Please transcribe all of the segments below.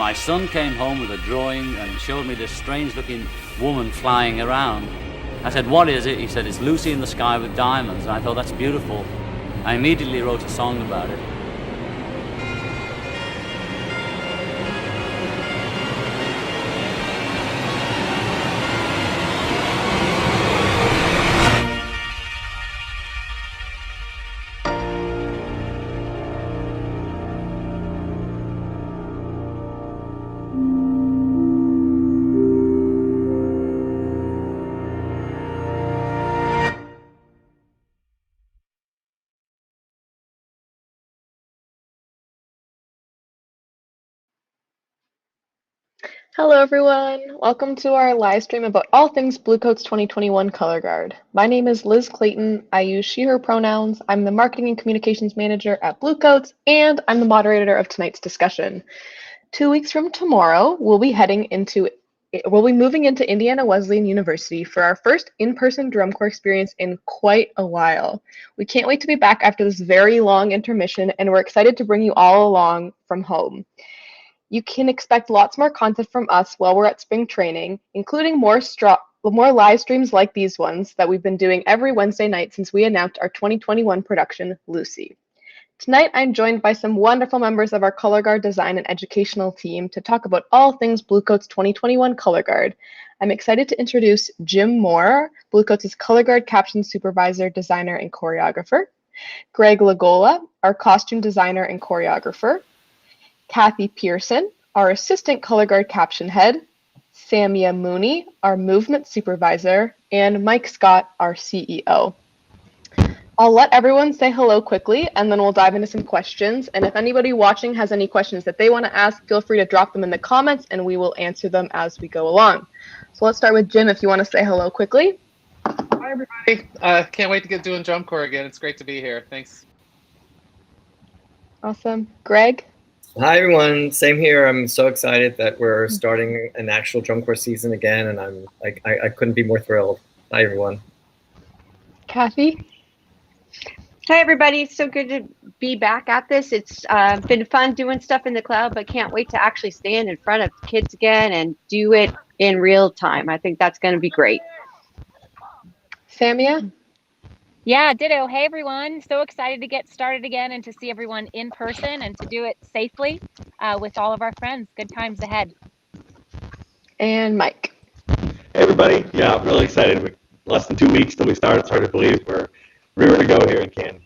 my son came home with a drawing and showed me this strange-looking woman flying around. I said, "What is it?" He said, "It's Lucy in the sky with diamonds." And I thought, that's beautiful. I immediately wrote a song about it. Hello everyone, welcome to our live stream about all things Bluecoats 2021 Color Guard. My name is Liz Clayton, I use she, her pronouns, I'm the Marketing and Communications Manager at Bluecoats, and I'm the moderator of tonight's discussion. 2 weeks from tomorrow, we'll be moving into Indiana Wesleyan University for our first in-person drum corps experience in quite a while. We can't wait to be back after this very long intermission, and we're excited to bring you all along from home. You can expect lots more content from us while we're at spring training, including more live streams like these ones that we've been doing every Wednesday night since we announced our 2021 production, Lucy. Tonight, I'm joined by some wonderful members of our Color Guard design and educational team to talk about all things Bluecoats 2021 Color Guard. I'm excited to introduce Jim Moore, Bluecoats' Color Guard caption supervisor, designer, and choreographer. Greg Lagola, our costume designer and choreographer. Kathy Pearson, our assistant color guard caption head, Samia Mooney, our movement supervisor, and Mike Scott, our CEO. I'll let everyone say hello quickly, and then we'll dive into some questions. And if anybody watching has any questions that they want to ask, feel free to drop them in the comments, and we will answer them as we go along. So let's start with Jim, if you want to say hello quickly. Hi, everybody. Can't wait to get doing drum corps again. It's great to be here. Thanks. Awesome. Greg? Hi everyone, same here. I'm so excited that we're starting an actual drum corps season again, and I couldn't be more thrilled. Hi everyone. Kathy? Hi everybody, it's so good to be back at this. It's been fun doing stuff in the cloud, but can't wait to actually stand in front of kids again and do it in real time. I think that's going to be great. Samia? Yeah, ditto. Hey, everyone. So excited to get started again and to see everyone in person and to do it safely with all of our friends. Good times ahead. And Mike. Hey, everybody. Yeah, I'm really excited. Less than 2 weeks till we start. It's hard to believe we're ready to go here in Canton.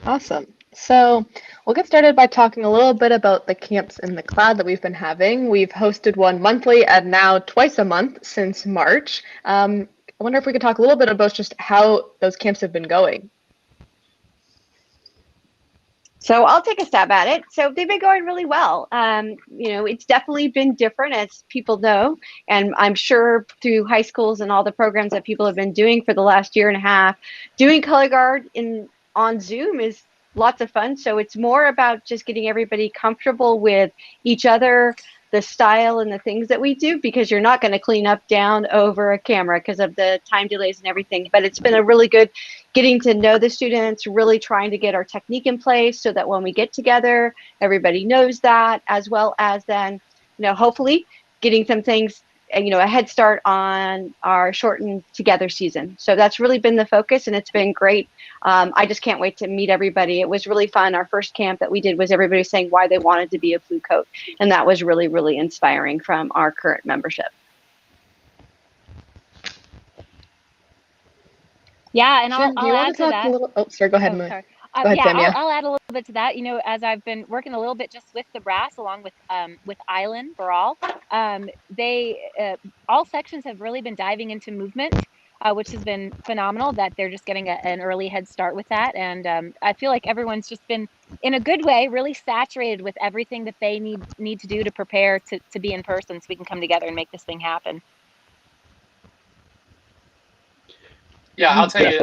Awesome. So we'll get started by talking a little bit about the camps in the cloud that we've been having. We've hosted one monthly and now twice a month since March. I wonder if we could talk a little bit about just how those camps have been going. So I'll take a stab at it. So they've been going really well. It's definitely been different, as people know, and I'm sure through high schools and all the programs that people have been doing for the last year and a half, doing color guard on Zoom is lots of fun. So it's more about just getting everybody comfortable with each other, the style and the things that we do, because you're not going to clean up down over a camera because of the time delays and everything. But it's been a really good getting to know the students, really trying to get our technique in place so that when we get together, everybody knows that, as well as then, hopefully getting some things, a head start on our shortened together season. So that's really been the focus, and it's been great. I just can't wait to meet everybody. It was really fun. Our first camp that we did was everybody saying why they wanted to be a Bluecoat, and that was really, really inspiring from our current membership. Yeah, and Jim, I'll add to that. Oh, sorry, go ahead, Mike. Go ahead, yeah, Samia. I'll add a little bit to that. As I've been working a little bit just with the brass, along with Island Baral, all sections have really been diving into movement, which has been phenomenal. That they're just getting an early head start with that, and I feel like everyone's just been, in a good way, really saturated with everything that they need to do to prepare to be in person, so we can come together and make this thing happen. Yeah, I'll tell you,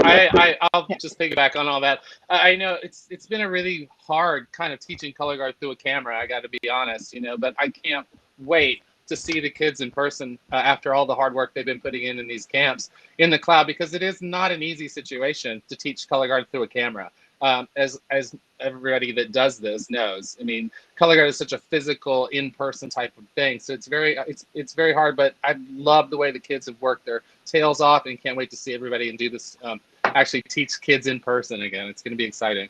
I'll just piggyback on all that. I know it's been a really hard kind of teaching color guard through a camera, I got to be honest, but I can't wait to see the kids in person after all the hard work they've been putting in these camps in the cloud, because it is not an easy situation to teach color guard through a camera. as everybody that does this knows. I mean, color guard is such a physical, in-person type of thing, so it's very hard. But I love the way the kids have worked their tails off, and can't wait to see everybody and do this. Actually, teach kids in person again. It's going to be exciting.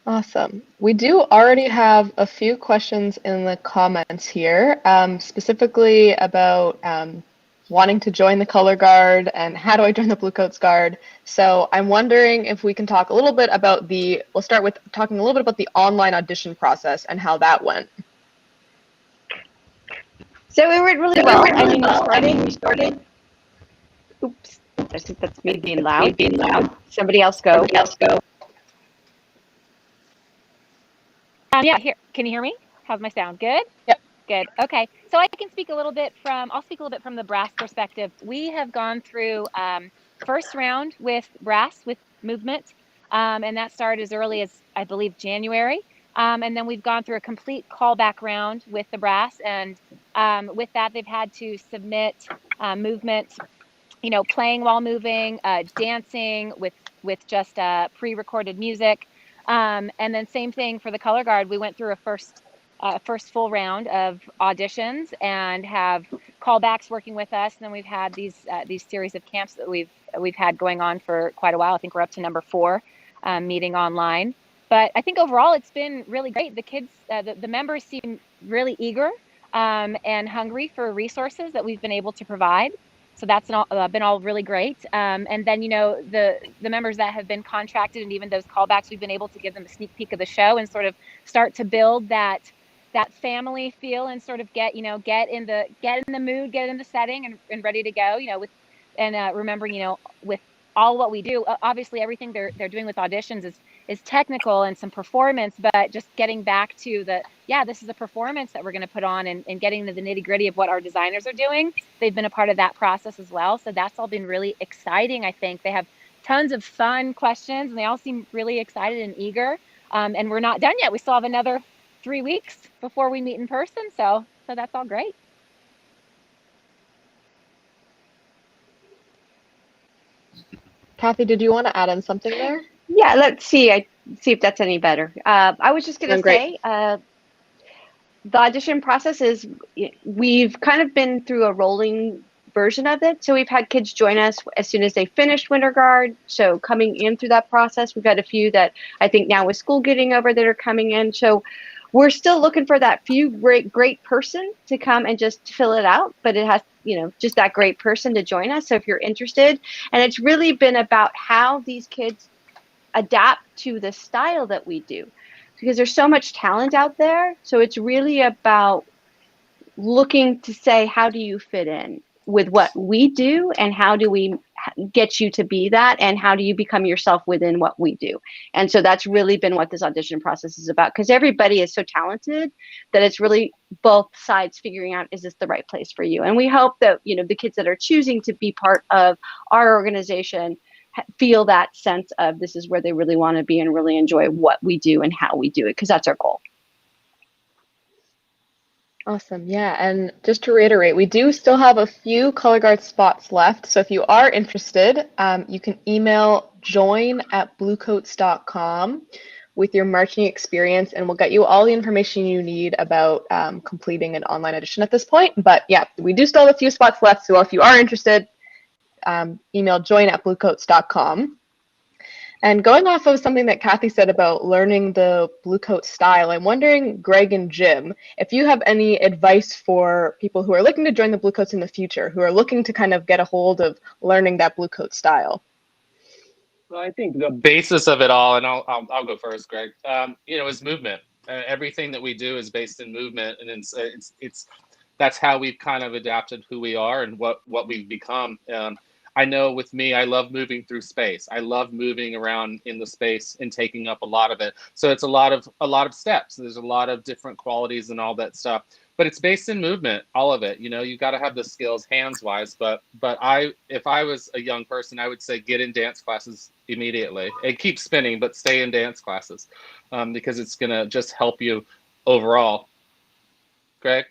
Awesome. We do already have a few questions in the comments here, specifically about wanting to join the color guard and how do I join the Bluecoats Guard. So I'm wondering if we can talk a little bit about we'll start with talking a little bit about the online audition process and how that went. So it went really well. I mean, we started. Oops, I think that's me being loud. Somebody else go. Yeah, here. Can you hear me? How's my sound? Good? Yep. Good. Okay. So I'll speak a little bit from the brass perspective. We have gone through first round with brass, with movement, and that started as early as, I believe, January. And then we've gone through a complete callback round with the brass. And with that, they've had to submit movement, playing while moving, dancing with just pre-recorded music. And then same thing for the color guard. We went through a first full round of auditions and have callbacks working with us. And then we've had these series of camps that we've had going on for quite a while. I think we're up to number 4 meeting online. But I think overall it's been really great. The kids, the members seem really eager and hungry for resources that we've been able to provide. So that's been all really great. And then, the members that have been contracted and even those callbacks, we've been able to give them a sneak peek of the show and sort of start to build that family feel and sort of get in the mood, get in the setting and ready to go, remembering, with all what we do, obviously everything they're doing with auditions is technical and some performance, but just getting back to this is a performance that we're going to put on and getting to the nitty gritty of what our designers are doing. They've been a part of that process as well. So that's all been really exciting. I think they have tons of fun questions and they all seem really excited and eager. And we're not done yet. We still have another 3 weeks before we meet in person. So that's all great. Kathy, did you want to add in something there? Yeah, let's see. See if that's any better. I was just going to say, the audition process is, we've kind of been through a rolling version of it. So we've had kids join us as soon as they finished Winter Guard. So coming in through that process, we've got a few that I think now with school getting over that are coming in. So we're still looking for that few great person to come and just fill it out, but it has, just that great person to join us. So if you're interested, and it's really been about how these kids adapt to the style that we do, because there's so much talent out there. So it's really about looking to say, how do you fit in with what we do, and how do we get you to be that, and how do you become yourself within what we do? And so that's really been what this audition process is about, because everybody is so talented that it's really both sides figuring out, is this the right place for you? And we hope that, the kids that are choosing to be part of our organization feel that sense of this is where they really want to be and really enjoy what we do and how we do it, because that's our goal. Awesome. Yeah. And just to reiterate, we do still have a few color guard spots left. So if you are interested, you can email join@bluecoats.com with your marching experience, and we'll get you all the information you need about completing an online audition at this point. But yeah, we do still have a few spots left. So if you are interested, email join@bluecoats.com. And going off of something that Kathy said about learning the Bluecoat style, I'm wondering, Greg and Jim, if you have any advice for people who are looking to join the Bluecoats in the future, who are looking to kind of get a hold of learning that Bluecoat style. Well, I think the basis of it all, and I'll go first, Greg. Is movement. Everything that we do is based in movement, and it's that's how we've kind of adapted who we are and what we've become. I know with me, I love moving through space. I love moving around in the space and taking up a lot of it. So it's a lot of steps. There's a lot of different qualities and all that stuff. But it's based in movement, all of it. You got to have the skills hands-wise. But if I was a young person, I would say get in dance classes immediately. And keep spinning, but stay in dance classes because it's gonna just help you overall. Greg?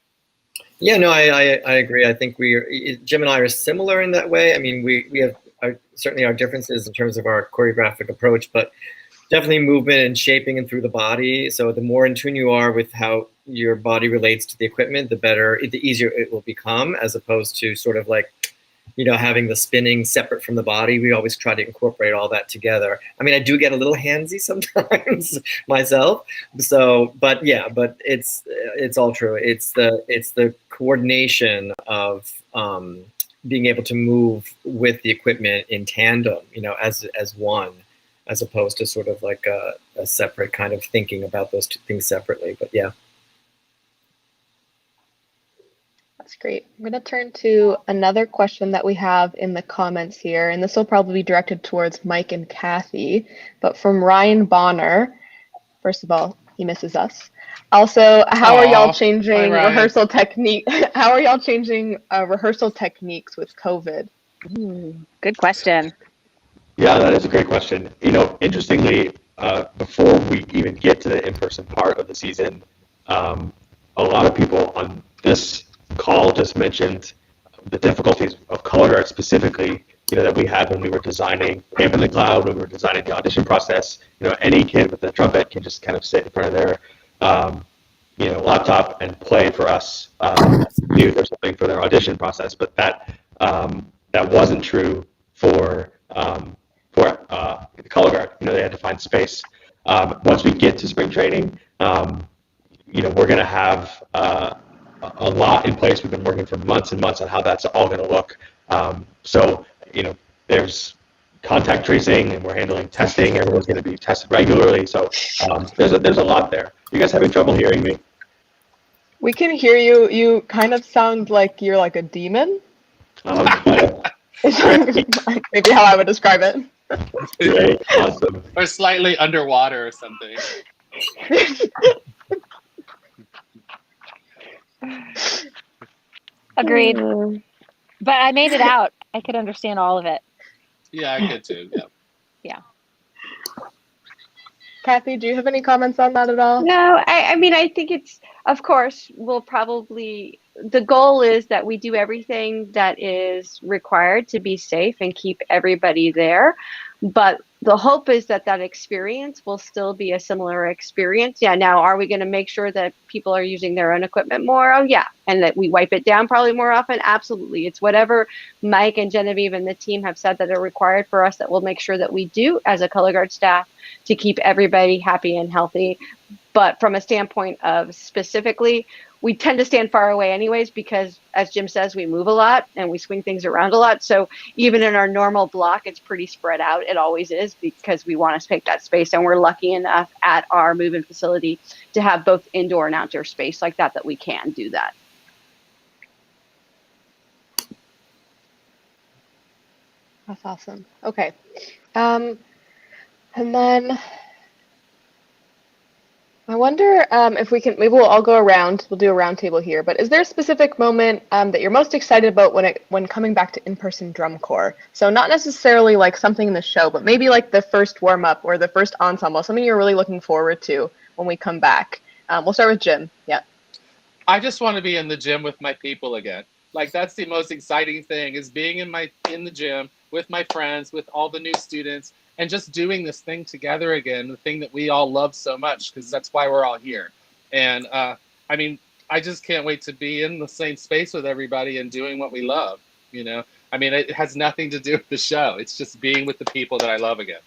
Yeah, no, I agree. I think Jim and I are similar in that way. I mean, we have certainly our differences in terms of our choreographic approach, but definitely movement and shaping and through the body. So the more in tune you are with how your body relates to the equipment, the easier it will become, as opposed to sort of like, having the spinning separate from the body. We always try to incorporate all that together. I mean, I do get a little handsy sometimes myself. So, but it's all true. It's the coordination of being able to move with the equipment in tandem, as one, as opposed to sort of like a separate kind of thinking about those two things separately. But yeah. That's great. I'm going to turn to another question that we have in the comments here, and this will probably be directed towards Mike and Kathy, but from Ryan Bonner. First of all, he misses us. Also, how are y'all changing rehearsal technique? How are y'all changing rehearsal techniques with COVID? Good question. Yeah, that is a great question. Interestingly, before we even get to the in-person part of the season, a lot of people on this call just mentioned the difficulties of Colorguard specifically, that we had when we were designing Camp in the Cloud, when we were designing the audition process. Any kid with a trumpet can just kind of sit in front of their, laptop and play for us, music or something for their audition process. But that wasn't true for the Colorguard. They had to find space. Once we get to spring training, we're going to have a lot in place. We've been working for months and months on how that's all going to look. So, there's contact tracing, and we're handling testing. Everyone's going to be tested regularly. So there's a lot there. You guys having trouble hearing me? We can hear you. You kind of sound like you're like a demon. Maybe how I would describe it. Great. Awesome. Or slightly underwater or something. Agreed. But I made it out. I could understand all of it. Yeah, I could too. Yeah. Yeah. Kathy, do you have any comments on that at all? No, I mean, I think of course, the goal is that we do everything that is required to be safe and keep everybody there. But the hope is that experience will still be a similar experience. Yeah. Now, are we going to make sure that people are using their own equipment more? Oh, yeah. And that we wipe it down probably more often? Absolutely. It's whatever Mike and Genevieve and the team have said that are required for us that we'll make sure that we do as a Colorguard staff to keep everybody happy and healthy. But from a standpoint of specifically, we tend to stand far away anyways, because as Jim says, we move a lot and we swing things around a lot. So even in our normal block, it's pretty spread out. It always is, because we want to take that space. And we're lucky enough at our move-in facility to have both indoor and outdoor space like that we can do that. That's awesome. Okay. And then I wonder if we can, maybe we'll all go around, we'll do a round table here, but is there a specific moment that you're most excited about when coming back to in-person drum corps? So not necessarily like something in the show, but maybe like the first warm-up or the first ensemble, something you're really looking forward to when we come back. We'll start with Jim. Yeah. I just want to be in the gym with my people again. Like, that's the most exciting thing, is being in the gym with my friends, with all the new students, and just doing this thing together again, the thing that we all love so much, because that's why we're all here. And I mean, I just can't wait to be in the same space with everybody and doing what we love, I mean, it has nothing to do with the show. It's just being with the people that I love again.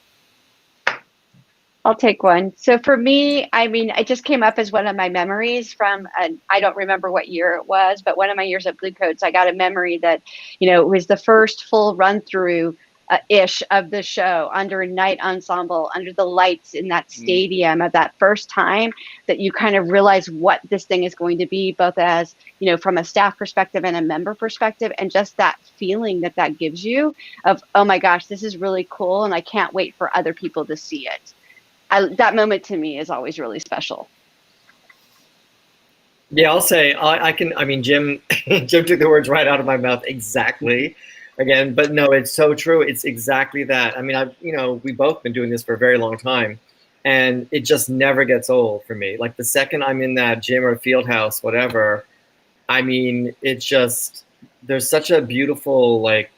I'll take one. So for me, I mean, it just came up as one of my memories from, I don't remember what year it was, but one of my years at Bluecoats, I got a memory that, it was the first full run through ish of the show, under a night ensemble, under the lights in that stadium, of that first time that you kind of realize what this thing is going to be, both as, from a staff perspective and a member perspective, and just that feeling that gives you of, oh my gosh, this is really cool, and I can't wait for other people to see it. That moment to me is always really special. Yeah, I'll say Jim took the words right out of my mouth exactly. Again, but no, it's so true. It's exactly that. I mean, we've both been doing this for a very long time, and it just never gets old for me. Like, the second I'm in that gym or field house, whatever, I mean, it's just, there's such a beautiful like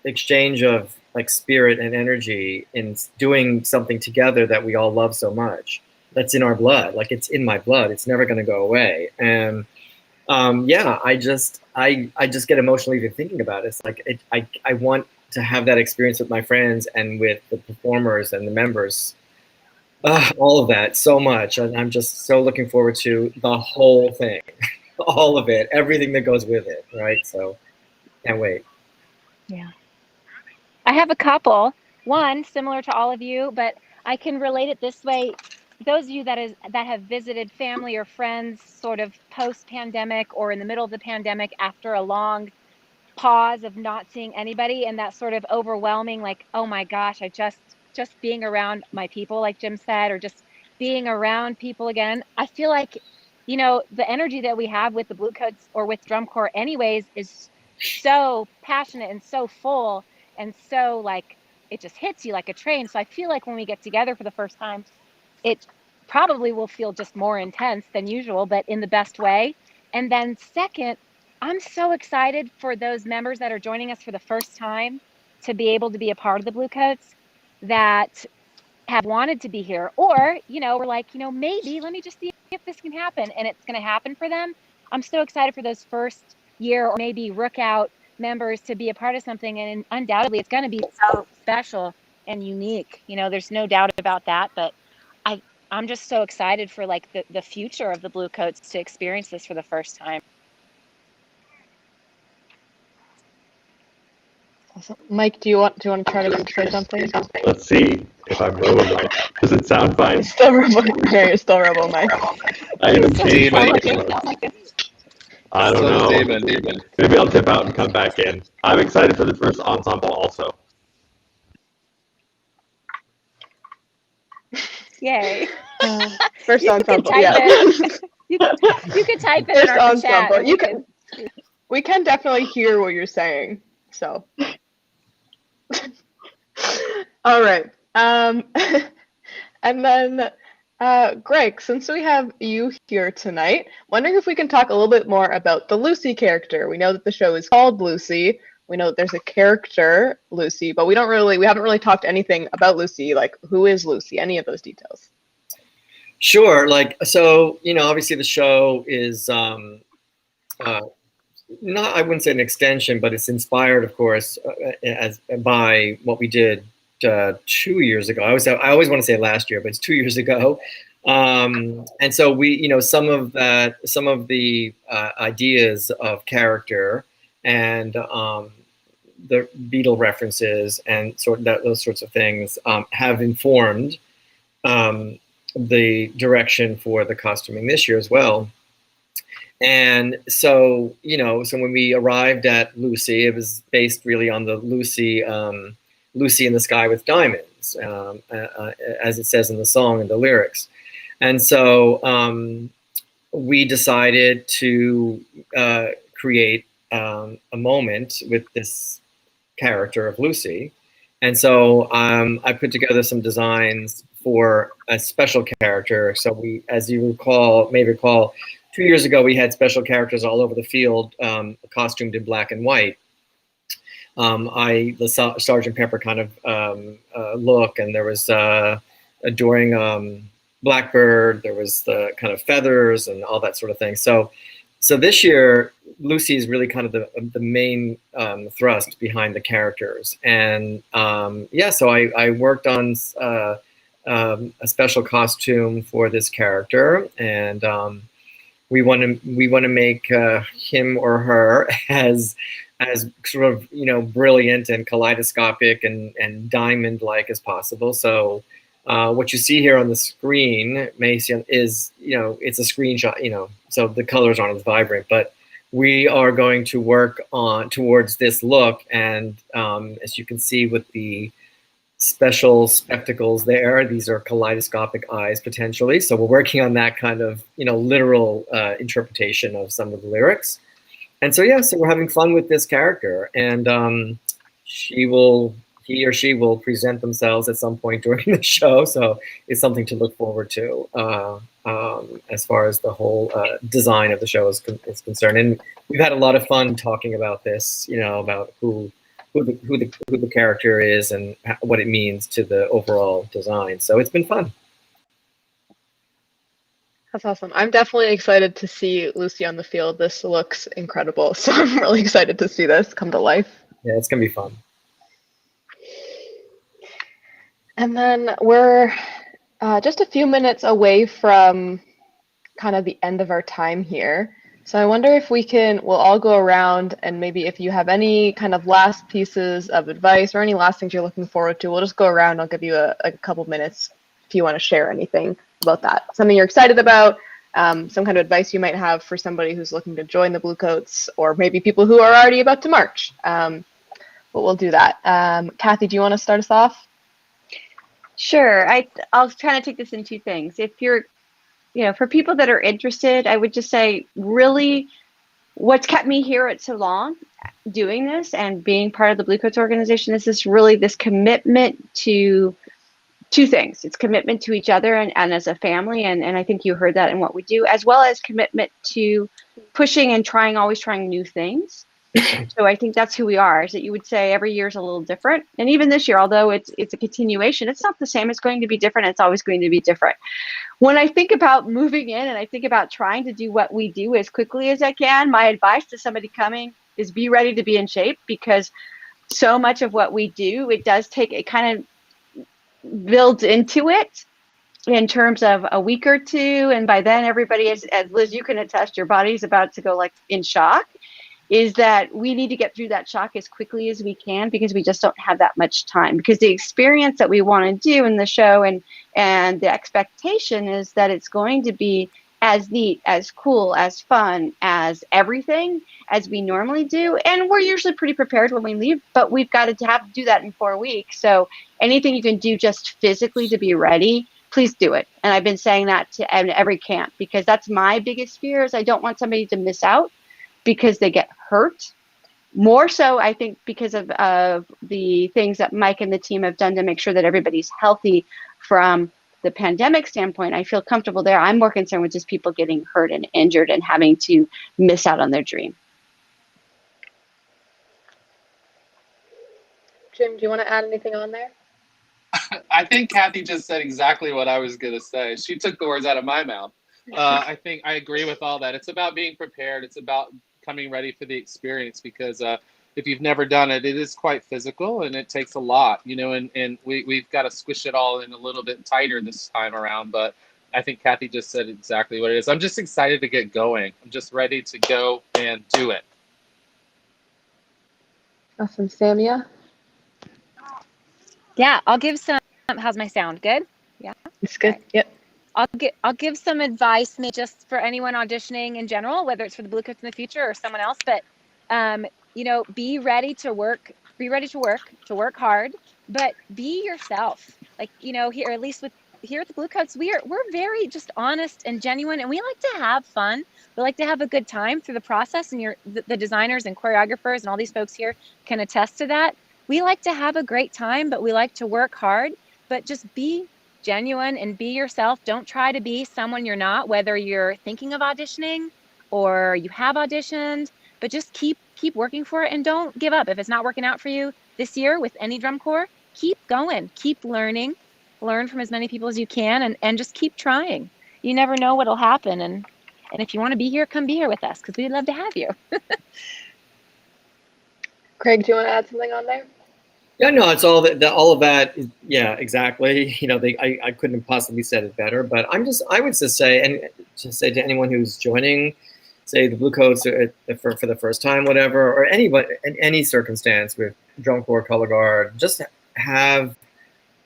exchange of like spirit and energy in doing something together that we all love so much. That's in our blood. Like it's in my blood. It's never going to go away. And yeah, I just get emotional even thinking about it. It's like I want to have that experience with my friends and with the performers and the members, all of that so much. And I'm just so looking forward to the whole thing, all of it, everything that goes with it, right? So can't wait. Yeah. I have a couple. One similar to all of you, but I can relate it this way. Those of you that have visited family or friends sort of post-pandemic or in the middle of the pandemic after a long pause of not seeing anybody, and that sort of overwhelming, like, oh my gosh, I just being around my people, like Jim said, or just being around people again. I feel like, you know, the energy that we have with the Bluecoats or with drum corps anyways is so passionate and so full and so like it just hits you like a train. So I feel like when we get together for the first time, it probably will feel just more intense than usual, but in the best way. And then second, I'm so excited for those members that are joining us for the first time to be able to be a part of the Bluecoats that have wanted to be here, or, you know, we're like, you know, maybe let me just see if this can happen, and it's going to happen for them. I'm so excited for those first year or maybe rook out members to be a part of something, and undoubtedly it's going to be so special and unique. You know, there's no doubt about that, but I'm just so excited for like the future of the Bluecoats to experience this for the first time. Awesome. Mike, do you want to try to say something? Let's see if I'm Robo Mike. Does it sound fine? Still Robo. Yeah, you're still Robo, Mike. I haven't changed my Demon. I don't know. Maybe I'll tip out and come back in. I'm excited for the first ensemble also. Yay. First You ensemble, can type yeah. it. You can type it First in our chat. ensemble. We can definitely hear what you're saying. So, all right. And then, Greg, since we have you here tonight, wondering if we can talk a little bit more about the Lucy character. We know that the show is called Lucy. We know that there's a character, Lucy, but we haven't really talked anything about Lucy. Like, who is Lucy? Any of those details? Sure. Like, so, you know, obviously the show is not, I wouldn't say an extension, but it's inspired, of course, by what we did 2 years ago. I always want to say last year, but it's 2 years ago. And so we, you know, some of the ideas of character and the Beatle references and those sorts of things have informed the direction for the costuming this year as well. And so, you know, so when we arrived at Lucy, it was based really on the Lucy in the Sky with Diamonds, as it says in the song and the lyrics. And so we decided to create a moment with this character of Lucy. And so I put together some designs for a special character. So we, as you may recall, 2 years ago, we had special characters all over the field, costumed in black and white. The Sergeant Pepper kind of look, and there was during Blackbird, there was the kind of feathers and all that sort of thing. So this year, Lucy is really kind of the main thrust behind the characters. And yeah, so I worked on a special costume for this character, and we want to make him or her as sort of, you know, brilliant and kaleidoscopic and diamond-like as possible. So what you see here on the screen is, you know, it's a screenshot, you know, so the colors aren't as vibrant, but we are going to work towards this look. And as you can see with the special spectacles there, these are kaleidoscopic eyes potentially. So we're working on that kind of, you know, literal interpretation of some of the lyrics. And so, yeah, so we're having fun with this character, and she will he or she will present themselves at some point during the show, so it's something to look forward to as far as the whole design of the show is concerned. And we've had a lot of fun talking about this, about who the character is and what it means to the overall design. So it's been fun. That's awesome. I'm definitely excited to see Lucy on the field. This looks incredible. So I'm really excited to see this come to life. Yeah, it's going to be fun. And then we're just a few minutes away from kind of the end of our time here. So I wonder if we'll all go around, and maybe if you have any kind of last pieces of advice or any last things you're looking forward to, we'll just go around. I'll give you a couple minutes if you want to share anything about that. Something you're excited about, some kind of advice you might have for somebody who's looking to join the Bluecoats, or maybe people who are already about to march. But we'll do that. Kathy, do you want to start us off? Sure. I'll try to take this in two things. If you're, for people that are interested, I would just say really what's kept me here at so long doing this and being part of the Bluecoats organization is this commitment to two things. It's commitment to each other and as a family. And I think you heard that in what we do, as well as commitment to pushing and always trying new things. So I think that's who we are, is that you would say every year is a little different. And even this year, although it's a continuation, it's not the same. It's going to be different. It's always going to be different. When I think about moving in and I think about trying to do what we do as quickly as I can, my advice to somebody coming is be ready to be in shape, because so much of what we do, it does take, it kind of builds into it in terms of a week or two. And by then everybody is, as Liz, you can attest, your body's about to go like in shock. Is that we need to get through that shock as quickly as we can, because we just don't have that much time. Because the experience that we want to do in the show and the expectation is that it's going to be as neat, as cool, as fun, as everything as we normally do. And we're usually pretty prepared when we leave, but we've got to do that in 4 weeks. So anything you can do just physically to be ready, please do it. And I've been saying that to every camp, because that's my biggest fear, is I don't want somebody to miss out because they get hurt. More so, I think, because of the things that Mike and the team have done to make sure that everybody's healthy from the pandemic standpoint. I feel comfortable there. I'm more concerned with just people getting hurt and injured and having to miss out on their dream. Jim, do you want to add anything on there? I think Kathy just said exactly what I was going to say. She took the words out of my mouth. I think I agree with all that. It's about being prepared. It's about coming ready for the experience, because if you've never done it, it is quite physical and it takes a lot, and we've got to squish it all in a little bit tighter this time around. But I think Kathy just said exactly what it is. I'm just excited to get going. I'm just ready to go and do it. Awesome. Samia? Yeah, I'll give some, how's my sound? Good? Yeah. It's good. Okay. Yep. I'll give some advice, maybe just for anyone auditioning in general, whether it's for the Bluecoats in the future or someone else. But be ready to work. Be ready to work hard, but be yourself. Like here, at least here at the Bluecoats, we're very just honest and genuine, and we like to have fun. We like to have a good time through the process, and the designers and choreographers and all these folks here can attest to that. We like to have a great time, but we like to work hard. But just be genuine and be yourself. Don't try to be someone you're not, whether you're thinking of auditioning or you have auditioned, but just keep working for it and don't give up. If it's not working out for you this year with any drum corps, keep going, keep learning, learn from as many people as you can, and just keep trying. You never know what'll happen. And if you want to be here, come be here with us, because we'd love to have you. Craig, do you want to add something on there? Yeah, no, it's all of that. Yeah, exactly. I couldn't have possibly said it better, but I would just say, and to say to anyone who's joining, say the Bluecoats for the first time, whatever, or anybody in any circumstance with drum corps, color guard, just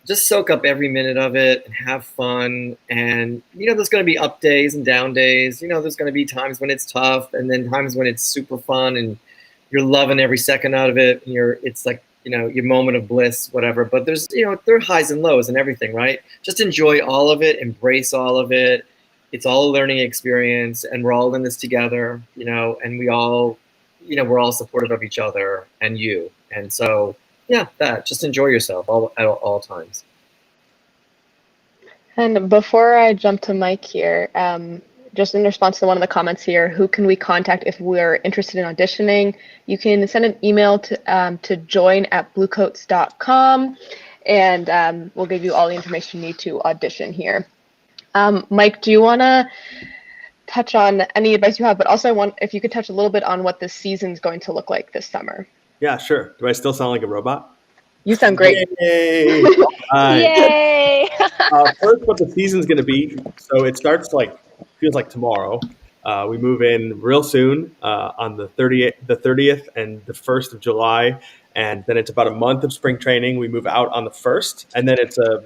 soak up every minute of it and have fun. And there's going to be up days and down days. There's going to be times when it's tough, and then times when it's super fun and you're loving every second out of it. And it's like, your moment of bliss, whatever. But there are highs and lows and everything, right? Just enjoy all of it, embrace all of it. It's all a learning experience, and we're all in this together, and we all, we're all supportive of each other and you. And so yeah, that just enjoy yourself at all times. And before I jump to Mike here, just in response to one of the comments here, who can we contact if we're interested in auditioning? You can send an email to join@bluecoats.com, and we'll give you all the information you need to audition here. Mike, do you want to touch on any advice you have, but also I want if you could touch a little bit on what the season's going to look like this summer. Yeah, sure. Do I still sound like a robot? You sound great. Yay! Yay! First, what the season's going to be. So it starts feels like tomorrow. We move in real soon on the 30th and the 1st of July, and then it's about a month of spring training. We move out on the 1st, and then it's a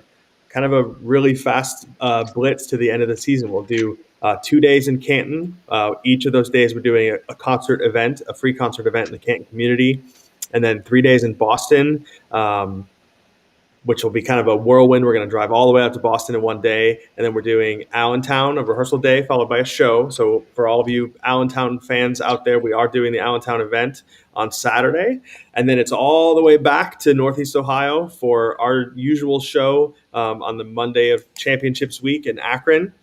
kind of a really fast blitz to the end of the season. We'll do 2 days in Canton. Each of those days, we're doing a concert event, a free concert event in the Canton community, and then 3 days in Boston, which will be kind of a whirlwind. We're going to drive all the way out to Boston in one day, and then we're doing Allentown, a rehearsal day, followed by a show. So for all of you Allentown fans out there, we are doing the Allentown event on Saturday, and then it's all the way back to Northeast Ohio for our usual show on the Monday of Championships Week in Akron,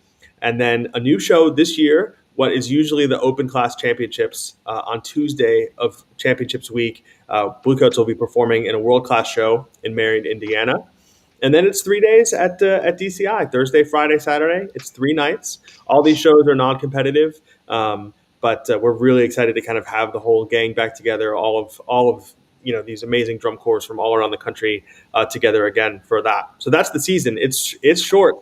and then a new show this year, what is usually the open class championships on Tuesday of Championships Week. Bluecoats will be performing in a world-class show in Marion, Indiana. And then it's 3 days at DCI, Thursday, Friday, Saturday. It's 3 nights. All these shows are non-competitive, but we're really excited to kind of have the whole gang back together, all of these amazing drum corps from all around the country together again for that. So that's the season. It's short.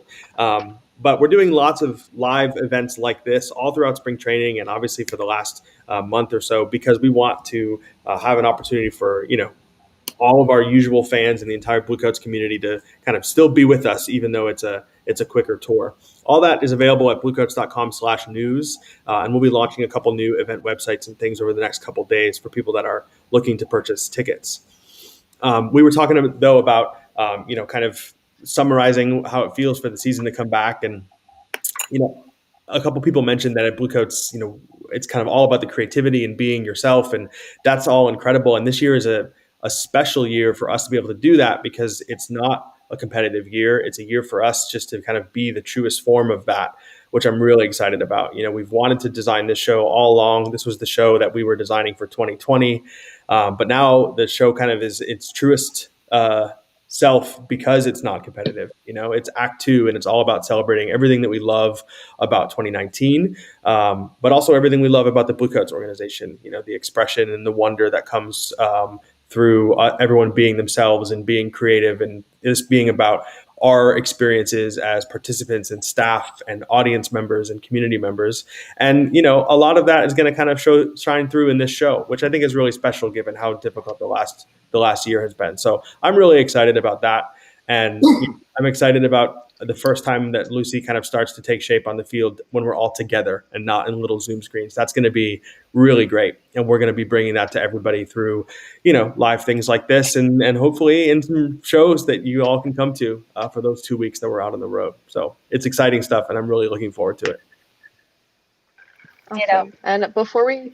But we're doing lots of live events like this all throughout spring training and obviously for the last month or so, because we want to have an opportunity for, all of our usual fans and the entire Bluecoats community to kind of still be with us, even though it's a quicker tour. All that is available at bluecoats.com/news. And we'll be launching a couple new event websites and things over the next couple days for people that are looking to purchase tickets. We were talking though about, kind of summarizing how it feels for the season to come back. And, a couple people mentioned that at Bluecoats, it's kind of all about the creativity and being yourself. And that's all incredible. And this year is a special year for us to be able to do that because it's not a competitive year. It's a year for us just to kind of be the truest form of that, which I'm really excited about. We've wanted to design this show all along. This was the show that we were designing for 2020. But now the show kind of is its truest self because it's not competitive. It's Act 2 and it's all about celebrating everything that we love about 2019, but also everything we love about the Bluecoats organization, the expression and the wonder that comes through everyone being themselves and being creative, and this being about our experiences as participants and staff and audience members and community members. And, a lot of that is going to kind of shine through in this show, which I think is really special given how difficult the last year has been. So I'm really excited about that. And I'm excited about the first time that Lucy kind of starts to take shape on the field when we're all together and not in little Zoom screens. That's going to be really great. And we're going to be bringing that to everybody through, live things like this and hopefully in some shows that you all can come to for those 2 weeks that we're out on the road. So it's exciting stuff and I'm really looking forward to it. Awesome. And before we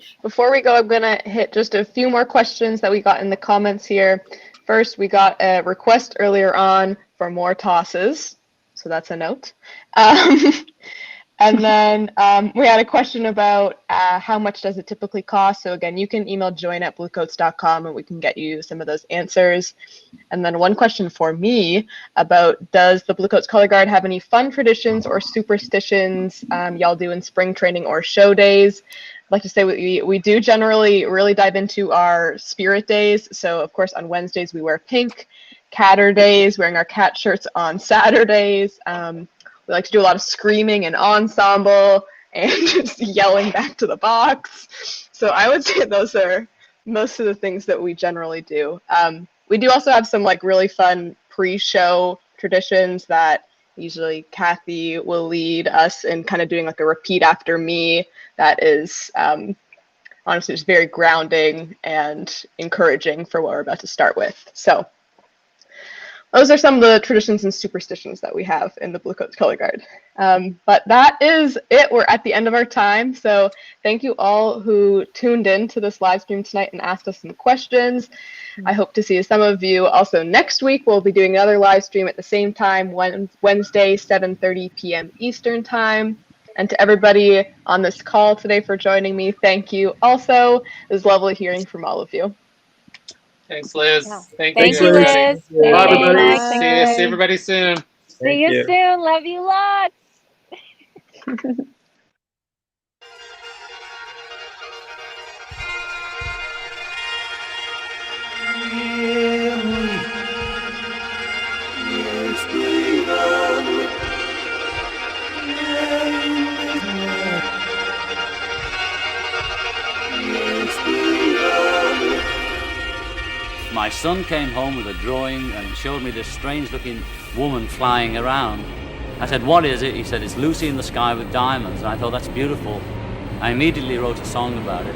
go, I'm going to hit just a few more questions that we got in the comments here. First, we got a request earlier on for more tosses. So that's a note. And then we had a question about how much does it typically cost. So again, you can email join@bluecoats.com and we can get you some of those answers. And then one question for me about, does the Bluecoats Colorguard have any fun traditions or superstitions y'all do in spring training or show days? I'd like to say we do generally really dive into our spirit days. So of course on Wednesdays we wear pink. Catter days, wearing our cat shirts on Saturdays. We like to do a lot of screaming and ensemble and just yelling back to the box. So I would say those are most of the things that we generally do. We do also have some really fun pre-show traditions that usually Kathy will lead us in kind of doing a repeat after me that is honestly just very grounding and encouraging for what we're about to start with. So those are some of the traditions and superstitions that we have in the Bluecoats Color Guard. But that is it. We're at the end of our time. So thank you all who tuned in to this live stream tonight and asked us some questions. I hope to see some of you also next week. We'll be doing another live stream at the same time, Wednesday, 7:30 p.m. Eastern Time. And to everybody on this call today for joining me, thank you also. It was lovely hearing from all of you. Thanks, Liz. Yeah. Thank Thank you, you, everybody. Liz. Bye, everybody. Thanks. See everybody soon. See you soon. Love you lots. My son came home with a drawing and showed me this strange-looking woman flying around. I said, "What is it?" He said, "It's Lucy in the sky with diamonds." And I thought, that's beautiful. I immediately wrote a song about it.